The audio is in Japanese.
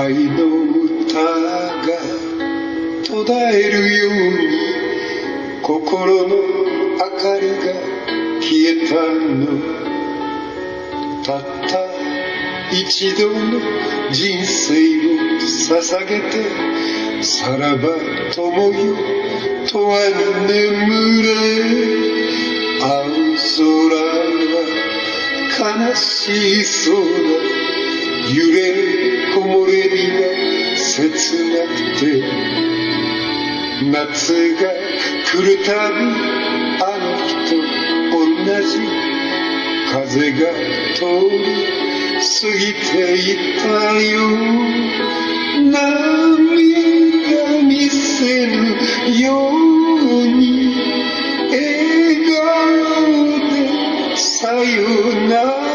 愛の歌が途絶えるように心の明かりが消えたの。たった一度の人生を捧げてさらば友よとは眠れ。青空は悲しそうだ。揺れる木漏れ日が切なくて、夏が来るたびあの日と同じ風が通り過ぎていったよ。涙見せぬように笑顔でさよなら